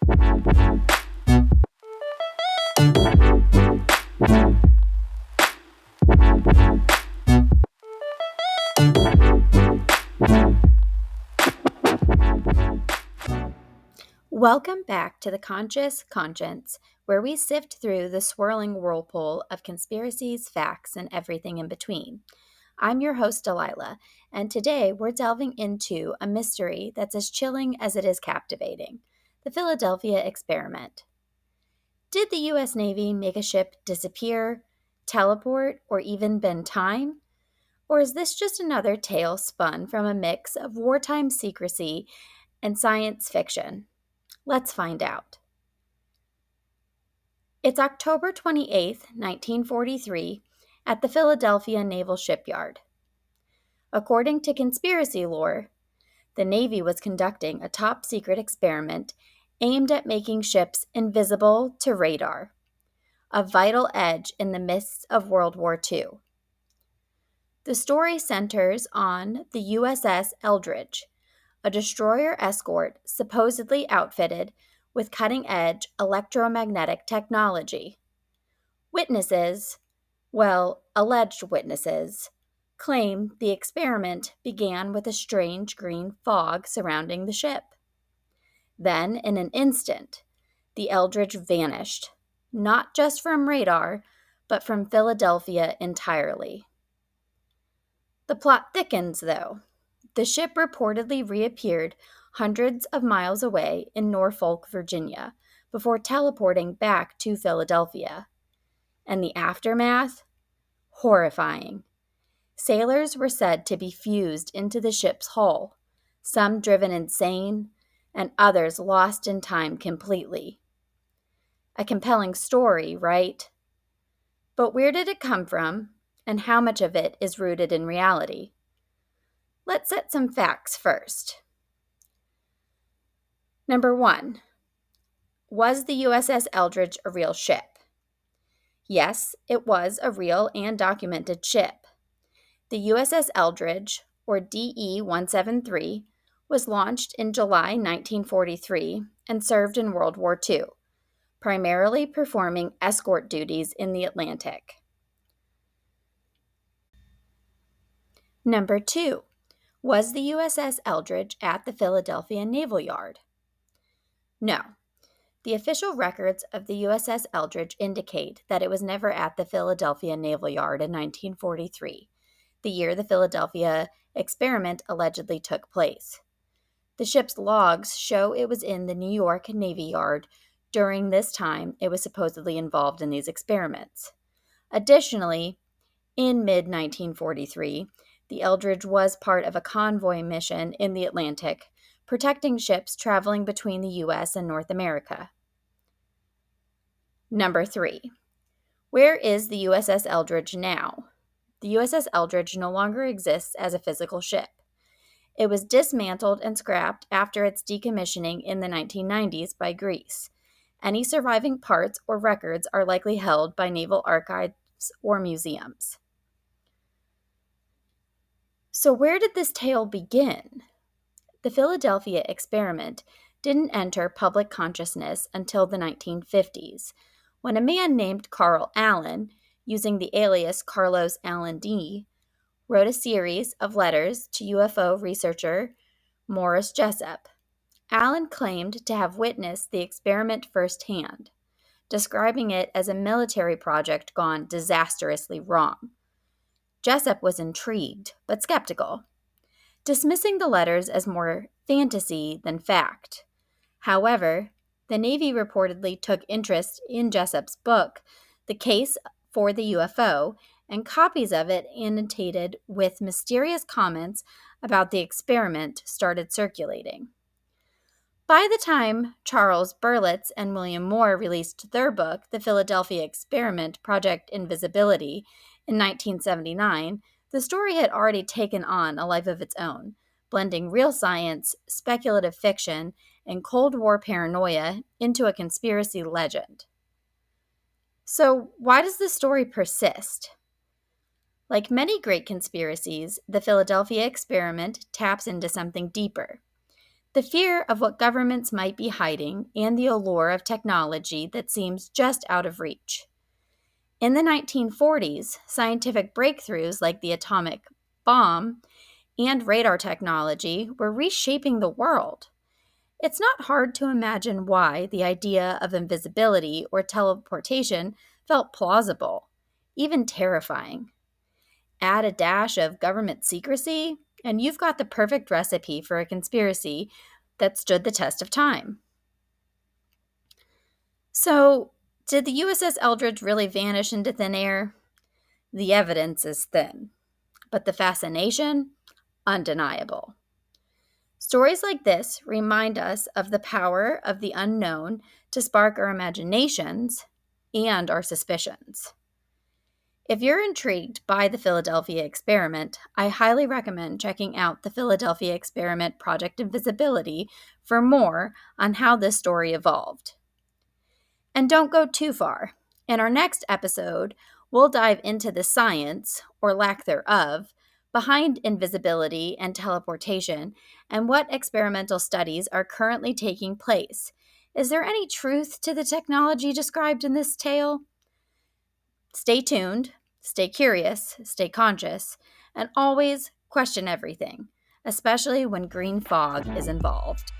Welcome back to the Conscious Conscience, where we sift through the swirling whirlpool of conspiracies, facts, and everything in between. I'm your host, Delilah, and today we're delving into a mystery that's as chilling as it is captivating: the Philadelphia experiment. Did the U.S. Navy make a ship disappear, teleport, or even bend time? Or is this just another tale spun from a mix of wartime secrecy and science fiction? Let's find out. It's October 28th, 1943, at the Philadelphia Naval Shipyard. According to conspiracy lore, the Navy was conducting a top-secret experiment aimed at making ships invisible to radar, a vital edge in the midst of World War II. The story centers on the USS Eldridge, a destroyer escort supposedly outfitted with cutting-edge electromagnetic technology. Witnesses, alleged witnesses, claim the experiment began with a strange green fog surrounding the ship. Then, in an instant, the Eldridge vanished, not just from radar, but from Philadelphia entirely. The plot thickens, though. The ship reportedly reappeared hundreds of miles away in Norfolk, Virginia, before teleporting back to Philadelphia. And the aftermath? Horrifying. Sailors were said to be fused into the ship's hull, some driven insane, and others lost in time completely. A compelling story, right? But where did it come from, and how much of it is rooted in reality? Let's set some facts first. Number 1. Was the USS Eldridge a real ship? Yes, it was a real and documented ship. The USS Eldridge, or DE-173, was launched in July 1943 and served in World War II, primarily performing escort duties in the Atlantic. Number 2. Was the USS Eldridge at the Philadelphia Naval Yard? No. The official records of the USS Eldridge indicate that it was never at the Philadelphia Naval Yard in 1943, the year the Philadelphia experiment allegedly took place. The ship's logs show it was in the New York Navy Yard during this time it was supposedly involved in these experiments. Additionally, in mid-1943, the Eldridge was part of a convoy mission in the Atlantic, protecting ships traveling between the U.S. and North America. Number 3. Where is the USS Eldridge now? The USS Eldridge no longer exists as a physical ship. It was dismantled and scrapped after its decommissioning in the 1990s by Greece. Any surviving parts or records are likely held by naval archives or museums. So where did this tale begin? The Philadelphia experiment didn't enter public consciousness until the 1950s, when a man named Carl Allen, using the alias Carlos Allen D., wrote a series of letters to UFO researcher Morris Jessup. Allen claimed to have witnessed the experiment firsthand, describing it as a military project gone disastrously wrong. Jessup was intrigued, but skeptical, dismissing the letters as more fantasy than fact. However, the Navy reportedly took interest in Jessup's book, The Case for the UFO, and copies of it annotated with mysterious comments about the experiment started circulating. By the time Charles Berlitz and William Moore released their book, The Philadelphia Experiment, Project Invisibility, in 1979, the story had already taken on a life of its own, blending real science, speculative fiction, and Cold War paranoia into a conspiracy legend. So, why does this story persist? Like many great conspiracies, the Philadelphia experiment taps into something deeper. the fear of what governments might be hiding, and the allure of technology that seems just out of reach. In the 1940s, scientific breakthroughs like the atomic bomb and radar technology were reshaping the world. It's not hard to imagine why the idea of invisibility or teleportation felt plausible, even terrifying. Add a dash of government secrecy, and you've got the perfect recipe for a conspiracy that stood the test of time. So, did the USS Eldridge really vanish into thin air? The evidence is thin, but the fascination, undeniable. Stories like this remind us of the power of the unknown to spark our imaginations and our suspicions. If you're intrigued by the Philadelphia experiment, I highly recommend checking out the Philadelphia Experiment Project Invisibility for more on how this story evolved. And don't go too far. In our next episode, we'll dive into the science, or lack thereof, behind invisibility and teleportation and what experimental studies are currently taking place. Is there any truth to the technology described in this tale? Stay tuned, stay curious, stay conscious, and always question everything, especially when green fog is involved.